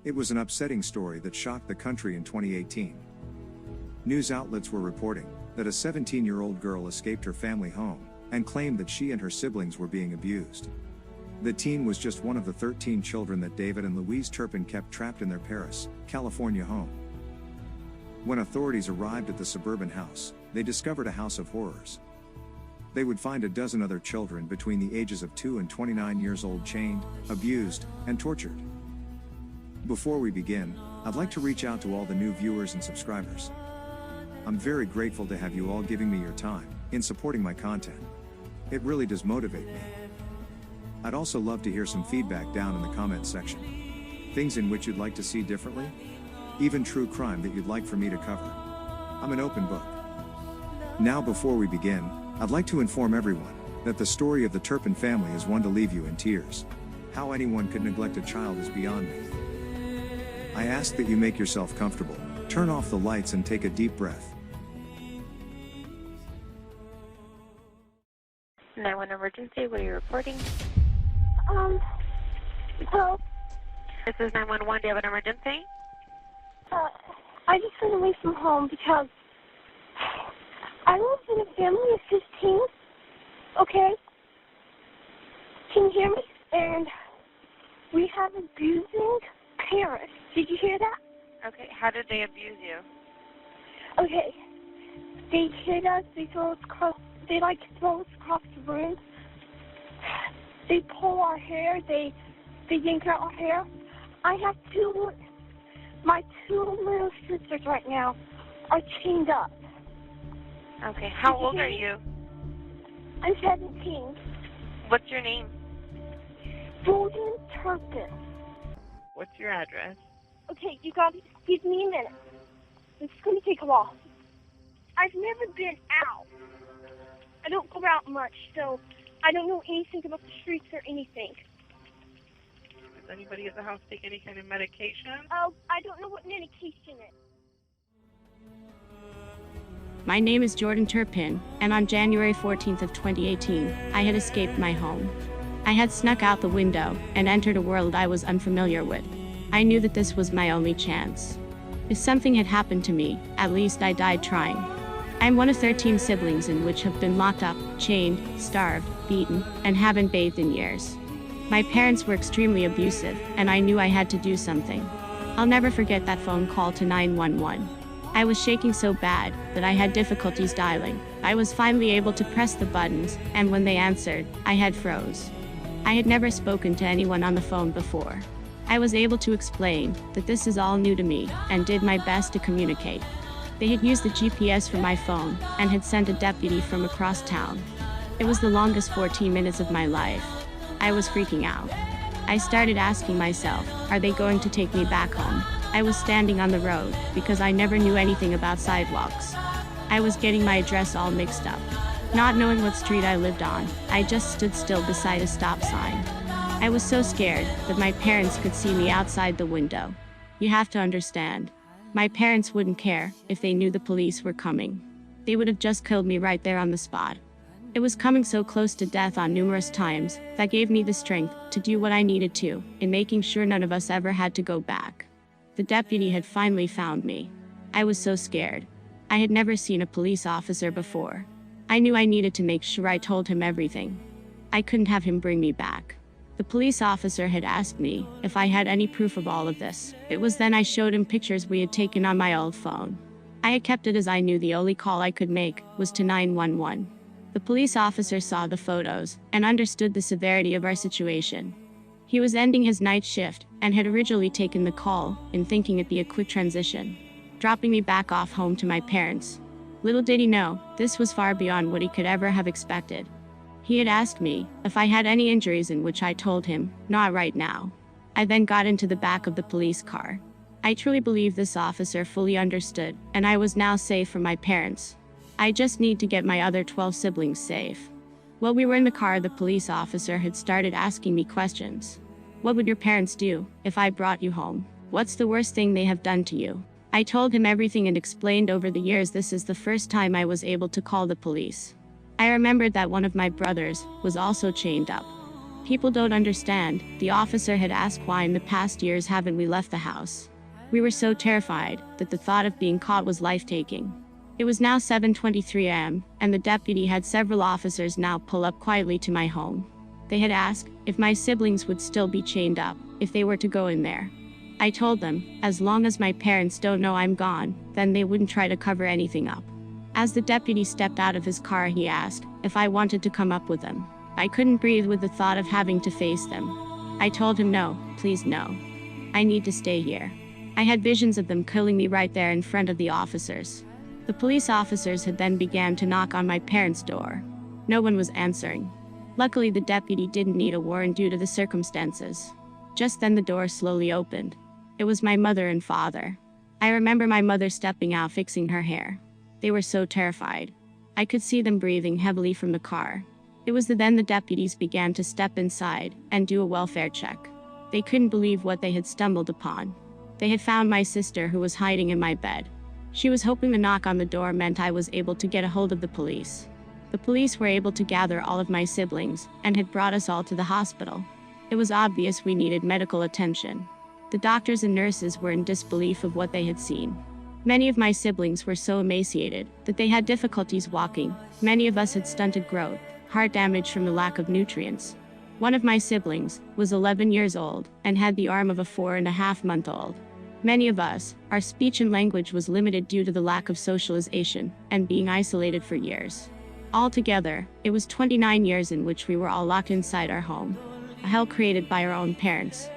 It was an upsetting story that shocked the country in 2018. News outlets were reporting that a 17-year-old girl escaped her family home and claimed that she and her siblings were being abused. The teen was just one of the 13 children that David and Louise Turpin kept trapped in their Paris, California home. When authorities arrived at the suburban house, they discovered a house of horrors. They would find a dozen other children between the ages of 2 and 29 years old chained, abused, and tortured. Before we begin, I'd like to reach out to all the new viewers and subscribers. I'm very grateful to have you all giving me your time in supporting my content. It really does motivate me. I'd also love to hear some feedback down in the comments section. Things in which you'd like to see differently? Even true crime that you'd like for me to cover. I'm an open book. Now before we begin, I'd like to inform everyone that the story of the Turpin family is one to leave you in tears. How anyone could neglect a child is beyond me. I ask that you make yourself comfortable, turn off the lights and take a deep breath. 911 emergency, what are you reporting? Hello. This is 911, do you have an emergency? I just went away from home because I live in a family of 15, okay? Can you hear me? And we have abusing parents. Did you hear that? Okay, how did they abuse you? Okay. They hit us, they throw us across, they like to throw us across the room. They pull our hair, they yank out our hair. I have my two little sisters right now are chained up. Okay, how old are you? I'm 17. What's your name? Jordan Turpin. What's your address? Okay, you gotta give me a minute. This is gonna take a while. I've never been out. I don't go out much, so I don't know anything about the streets or anything. Does anybody at the house take any kind of medication? Oh, I don't know what medication is. My name is Jordan Turpin, and on January 14th of 2018, I had escaped my home. I had snuck out the window and entered a world I was unfamiliar with. I knew that this was my only chance. If something had happened to me, at least I died trying. I'm one of 13 siblings in which have been locked up, chained, starved, beaten, and haven't bathed in years. My parents were extremely abusive, and I knew I had to do something. I'll never forget that phone call to 911. I was shaking so bad that I had difficulties dialing. I was finally able to press the buttons, and when they answered, I had froze. I had never spoken to anyone on the phone before. I was able to explain that this is all new to me, and did my best to communicate. They had used the GPS for my phone, and had sent a deputy from across town. It was the longest 14 minutes of my life. I was freaking out. I started asking myself, are they going to take me back home? I was standing on the road, because I never knew anything about sidewalks. I was getting my address all mixed up. Not knowing what street I lived on, I just stood still beside a stop sign. I was so scared that my parents could see me outside the window. You have to understand. My parents wouldn't care if they knew the police were coming. They would have just killed me right there on the spot. It was coming so close to death on numerous times that gave me the strength to do what I needed to in making sure none of us ever had to go back. The deputy had finally found me. I was so scared. I had never seen a police officer before. I knew I needed to make sure I told him everything. I couldn't have him bring me back. The police officer had asked me if I had any proof of all of this. It was then I showed him pictures we had taken on my old phone. I had kept it as I knew the only call I could make was to 911. The police officer saw the photos and understood the severity of our situation. He was ending his night shift and had originally taken the call in thinking it'd be a quick transition, dropping me back off home to my parents. Little did he know, this was far beyond what he could ever have expected. He had asked me if I had any injuries, in which I told him, not right now. I then got into the back of the police car. I truly believe this officer fully understood, and I was now safe from my parents. I just need to get my other 12 siblings safe. While we were in the car, the police officer had started asking me questions. What would your parents do if I brought you home? What's the worst thing they have done to you? I told him everything and explained over the years this is the first time I was able to call the police. I remembered that one of my brothers was also chained up. People don't understand, the officer had asked why in the past years haven't we left the house. We were so terrified that the thought of being caught was life-taking. It was now 7:23 a.m., and the deputy had several officers now pull up quietly to my home. They had asked if my siblings would still be chained up if they were to go in there. I told them, as long as my parents don't know I'm gone, then they wouldn't try to cover anything up. As the deputy stepped out of his car, he asked if I wanted to come up with them. I couldn't breathe with the thought of having to face them. I told him no, please no. I need to stay here. I had visions of them killing me right there in front of the officers. The police officers had then began to knock on my parents' door. No one was answering. Luckily, the deputy didn't need a warrant due to the circumstances. Just then the door slowly opened. It was my mother and father. I remember my mother stepping out fixing her hair. They were so terrified. I could see them breathing heavily from the car. It was then the deputies began to step inside and do a welfare check. They couldn't believe what they had stumbled upon. They had found my sister, who was hiding in my bed. She was hoping the knock on the door meant I was able to get a hold of the police. The police were able to gather all of my siblings and had brought us all to the hospital. It was obvious we needed medical attention. The doctors and nurses were in disbelief of what they had seen. Many of my siblings were so emaciated that they had difficulties walking. Many of us had stunted growth, heart damage from the lack of nutrients. One of my siblings was 11 years old and had the arm of a 4.5-month-old. Many of us, our speech and language was limited due to the lack of socialization and being isolated for years. Altogether, it was 29 years in which we were all locked inside our home, a hell created by our own parents.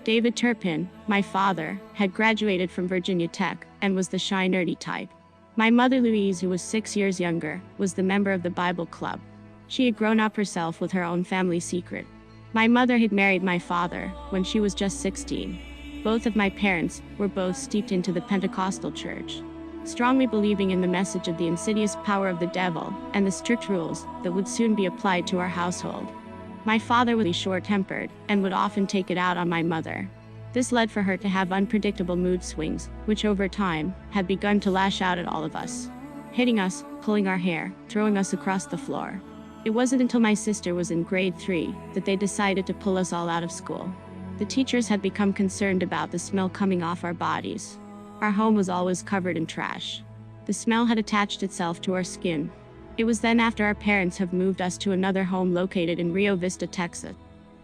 David Turpin, my father, had graduated from Virginia Tech and was the shy, nerdy type. My mother Louise, who was 6 years younger, was the member of the Bible Club. She had grown up herself with her own family secret. My mother had married my father when she was just 16. Both of my parents were both steeped into the Pentecostal church, strongly believing in the message of the insidious power of the devil and the strict rules that would soon be applied to our household. My father was short-tempered and would often take it out on my mother. This led for her to have unpredictable mood swings, which over time had begun to lash out at all of us, hitting us, pulling our hair, throwing us across the floor. It wasn't until my sister was in grade 3 that they decided to pull us all out of school. The teachers had become concerned about the smell coming off our bodies. Our home was always covered in trash. The smell had attached itself to our skin. It was then after our parents have moved us to another home located in Rio Vista, Texas.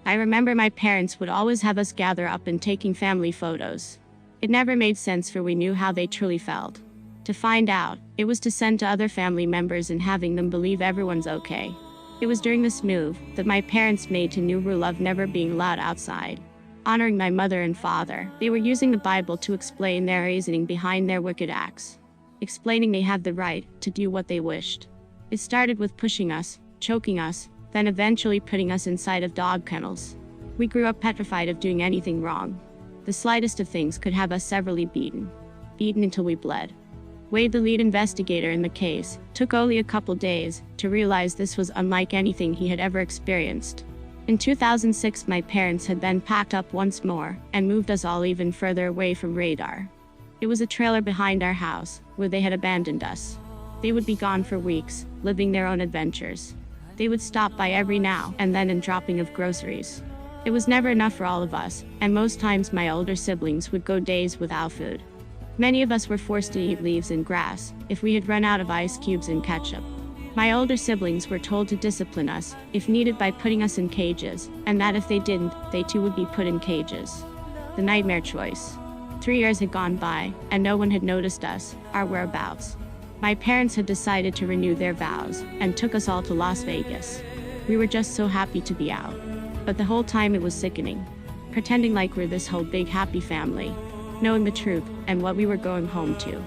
I remember my parents would always have us gather up and taking family photos. It never made sense, for we knew how they truly felt. To find out, it was to send to other family members and having them believe everyone's okay. It was during this move that my parents made a new rule of never being allowed outside. Honoring my mother and father, they were using the Bible to explain their reasoning behind their wicked acts, explaining they had the right to do what they wished. It started with pushing us, choking us, then eventually putting us inside of dog kennels. We grew up petrified of doing anything wrong. The slightest of things could have us severely beaten until we bled. Wade, the lead investigator in the case, took only a couple days to realize this was unlike anything he had ever experienced. In 2006, my parents had then packed up once more and moved us all even further away from radar. It was a trailer behind our house where they had abandoned us. They would be gone for weeks, living their own adventures. They would stop by every now and then in dropping of groceries. It was never enough for all of us, and most times my older siblings would go days without food. Many of us were forced to eat leaves and grass if we had run out of ice cubes and ketchup. My older siblings were told to discipline us, if needed, by putting us in cages, and that if they didn't, they too would be put in cages. The nightmare choice. 3 years had gone by, and no one had noticed us, our whereabouts. My parents had decided to renew their vows, and took us all to Las Vegas. We were just so happy to be out. But the whole time it was sickening. Pretending like we're this whole big happy family, knowing the truth, and what we were going home to.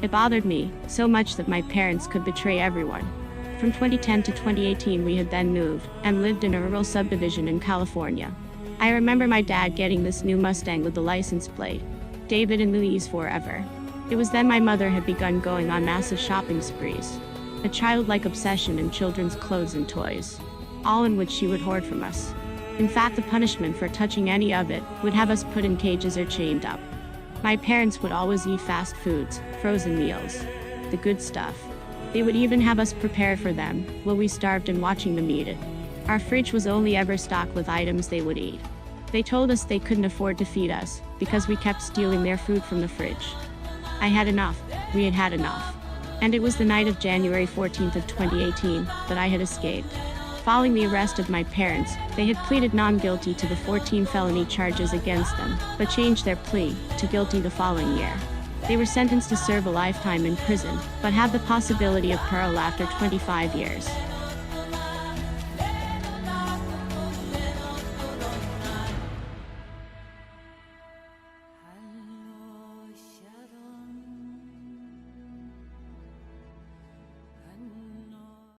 It bothered me so much that my parents could betray everyone. From 2010 to 2018 we had then moved, and lived in a rural subdivision in California. I remember my dad getting this new Mustang with the license plate, David and Louise Forever. It was then my mother had begun going on massive shopping sprees. A childlike obsession in children's clothes and toys, all in which she would hoard from us. In fact, the punishment for touching any of it would have us put in cages or chained up. My parents would always eat fast foods, frozen meals, the good stuff. They would even have us prepare for them, while we starved and watching them eat it. Our fridge was only ever stocked with items they would eat. They told us they couldn't afford to feed us, because we kept stealing their food from the fridge. I had enough. We had had enough. And it was the night of January 14th of 2018 that I had escaped. Following the arrest of my parents, they had pleaded non-guilty to the 14 felony charges against them, but changed their plea to guilty the following year. They were sentenced to serve a lifetime in prison, but have the possibility of parole after 25 years.